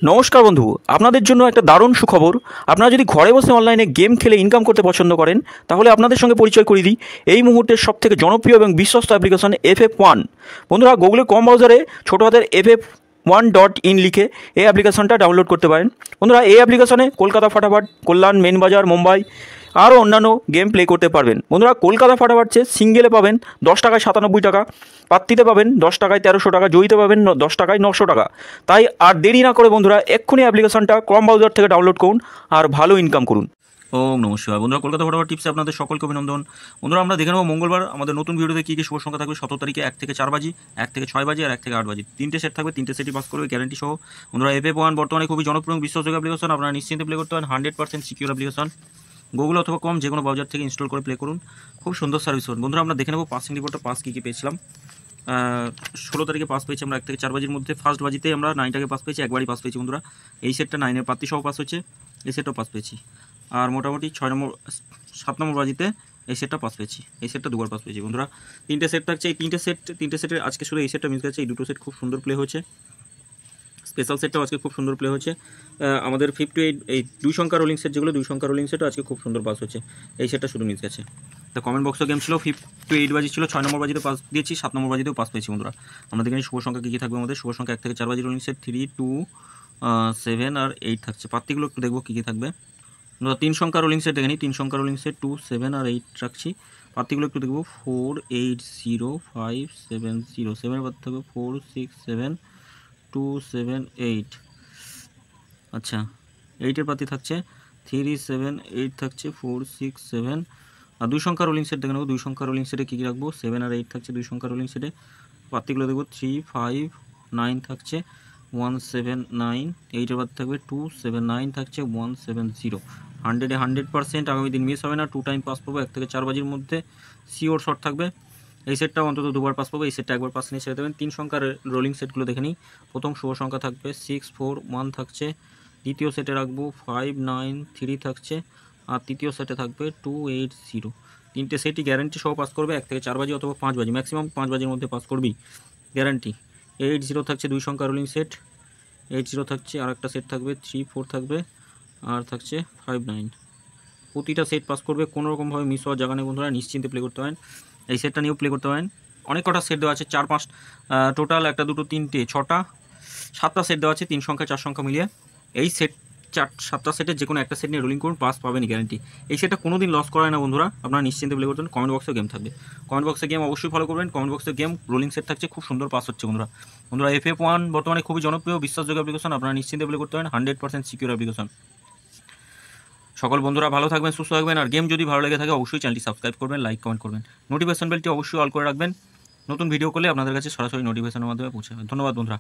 নমস্কার বন্ধু, আপনাদের জন্য একটা দারুণ সুখবর। আপনারা যদি ঘরে বসে অনলাইনে গেম খেলে ইনকাম করতে পছন্দ করেন, তাহলে আপনাদের সঙ্গে পরিচয় করিয়ে দিই এই মুহূর্তের সবথেকে জনপ্রিয় এবং বিশ্বস্ত অ্যাপ্লিকেশন FF1। বন্ধুরা, গুগলের কম ব্রাউজারে ছোটো হাতের FF1.in লিখে এই অ্যাপ্লিকেশনটা ডাউনলোড করতে পারেন। বন্ধুরা, এই অ্যাপ্লিকেশনে কলকাতা ফাটাফাট, কল্যাণ, মেন বাজার, মুম্বাই আরও অন্যান্য গেম প্লে করতে পারবেন। বন্ধুরা, কলকাতা ফাটাফাট সিঙ্গেলে পাবেন 10 টাকায় 97 টাকা, পাত্তিতে পাবেন 10 টাকায় 1300 টাকা, জয়ীতে পাবেন 10 টাকায় 900 টাকা। তাই আর দেরি না করে বন্ধুরা এক্ষুনি অ্যাপ্লিকেশনটা ক্রম ব্রাউজার থেকে ডাউনলোড করুন আর ভালো ইনকাম করুন। ওম নমস্কার বন্ধুরা, কলকাতা ফাটাফাট টিপসে আপনাদের সকলকে অভিনন্দন। বন্ধুরা, আমরা দেখে নেব মঙ্গলবার আমাদের নতুন ভিডিওতে কী কী শুভ সংখ্যা থাকবে। 17 তারিখে 1 থেকে 4 বাজি, 1 থেকে 6 বাজি আর 1 থেকে 8 বাজি, 3টে সেট থাকবে। 3টে সেটই পাস করবে গ্যারান্টি সহ। বন্ধুরা, FF1 বর্তমানে খুবই জনপ্রিয় বিশ্বাসযোগ্য অ্যাপ্লিকেশন। আপনারা নিশ্চিন্তে প্লে করতে পারেন। 100% সিকিউর অ্যাপ্লিকেশন। গুগল অথবা কম যে কোনো ব্রাউজার থেকে ইনস্টল করে প্লে করুন। খুব সুন্দর সার্ভিস হবে। বন্ধুরা, আমরা দেখে নেব পাসিং রিপোর্টটা পাস কী কী পেয়েছিলাম। 16 তারিখে পাস পেয়েছি আমরা 1 থেকে 4 বাজির মধ্যে। ফার্স্ট বাজিতে আমরা 9টাকে পাস পেয়েছি, একবারই পাস পেয়েছি। বন্ধুরা, এই সেটটা 9-এর পাত্তি সহ পাস হচ্ছে, এই সেটটাও পাস পেয়েছি। আর মোটামুটি 7 নম্বর বাজিতে এই সেটটা পাস পেয়েছি, এই সেটটা দুবার পাস পেয়েছি। বন্ধুরা, 3টে সেট থাকছে। এই 3টে সেটের আজকে শুধু এই সেটটা মিস গেছে। এই দুটো সেট খুব সুন্দর প্লে হয়েছে। স্পেশাল সেটটাও আজকে খুব সুন্দর প্লে হয়েছে। আমাদের 58 এই 2 সংখ্যা রোলিং সেট, যেগুলো 2 সংখ্যা রোলিং সেটও আজকে খুব সুন্দর পাস হচ্ছে। এই সেটটা শুধু মিস গেছে। তো কমেন্ট বক্সে গেম ছিল 58 বাজি ছিল, 6 নম্বর বাজিতে পাস দিয়েছি, 7 নম্বর বাজিতেও পাস পেয়েছি। বন্ধুরা, আমরা দেখেন শুভ সংখ্যা কী থাকবে আমাদের। শুভ সংখ্যা 1 থেকে 4 বাজি রোলিং সেট 3, 2, 7 আর 8 থাকছে। পাত্তিগুলো একটু দেখবো কী কী থাকবে। 3 সংখ্যা রোলিং সেট দেখেনি, 3 সংখ্যা রোলিং সেট 2, 7 আর 8 রাখছি। পাত্তিগুলো একটু দেখবো। 4, 8, 0, 5, 7, 0, 7-এর পাত্তি থাকবে 4, 6, 7, 2, 7, 8। আচ্ছা, 8-এর পাতি থাকছে 3, 7, 8 থাকছে 4, 6, 7। আর 2 সংখ্যা রোলিং সেট দেখে নেবো। 2 সংখ্যা রোলিং সেটে কী কী রাখবো। 7 আর 8 থাকছে 2 সংখ্যা রোলিং সেটে। পাত্তিগুলো দেখবো 3, 5, 9 থাকছে 1, 7, 9। 8-এর পাতি থাকবে 2, 7, 9 থাকছে 1, 7, 0। 100-এ 100% আগামী দিন মিস হবে না। 2 টাইম পাস পাবো। 1 থেকে 4 বাজির মধ্যে সিওর শর্ট থাকবে। এই সেটটা অন্তত দুবার পাস পাবো। এই সেটটা একবার পাস নিয়ে ছেড়ে দেবেন। 3 সংখ্যার রোলিং সেটগুলো দেখে নিই। প্রথম শুভ সংখ্যা থাকবে 6, 4, 1 থাকছে। দ্বিতীয় সেটে রাখবো 5, 9, 3 থাকছে। আর তৃতীয় সেটে থাকবে 2, 8, 0। 3টে সেটই গ্যারান্টি সহ পাস করবে। 1 থেকে 4 বাজি অথবা 5 বাজি, ম্যাক্সিমাম 5 বাজির মধ্যে পাস করবি, গ্যারান্টি। 8, 0 থাকছে 2 সংখ্যা রোলিং সেট। 8, 0 থাকছে। আর একটা সেট থাকবে 3, 4 থাকবে। আর থাকছে 5, 9। প্রতিটা সেট পাস করবে, কোনোরকমভাবে মিস হওয়ার জায়গা নেই। বন্ধুরা, নিশ্চিন্তে প্লে করতে পারেন। এই সেটটা নিয়েও প্লে করতে পারেন। অনেক কটা সেট দেওয়া আছে, 4-5 টোটাল 1, 2, 3, 6টা 7টা সেট দেওয়া আছে, 3 সংখ্যা 4 সংখ্যা মিলিয়ে। এই সেট 7টা সেটের যে কোনো একটা সেট নিয়ে রোলিং করুন, পাস পাবেন গ্যারান্টি। এই সেটটা কোনো দিন লস করায় না বন্ধুরা, আপনারা নিশ্চিন্তে প্লে করতেন। কমেন্ট বক্সে গেম থাকবে, কমেন্ট বক্সে গেম অবশ্যই ফলো করবেন। কমেন্ট বক্সে গেম রোলিং সেট থাকছে, খুব সুন্দর পাস হচ্ছে। বন্ধুরা, FF1 বর্তমানে খুবই জনপ্রিয় বিশ্বাসযোগ্য অ্যাপ্লিকেশন। আপনারা নিশ্চিন্তে প্লে করতে পারেন। 100% সিকিউর অ্যাপ্লিকেশন। সকল বন্ধুরা ভালো থাকবেন, সুস্থ থাকবেন। আর গেম যদি ভালো লেগে থাকে অবশ্যই চ্যানেলটি সাবস্ক্রাইব করবেন, লাইক কমেন্ট করবেন। নোটিফিকেশন বেলটি অবশ্যই অল করে রাখবেন। নতুন ভিডিও করলে আপনাদের কাছে সরাসরি নোটিফিকেশনের মাধ্যমে পৌঁছে যাবে। ধন্যবাদ বন্ধুরা।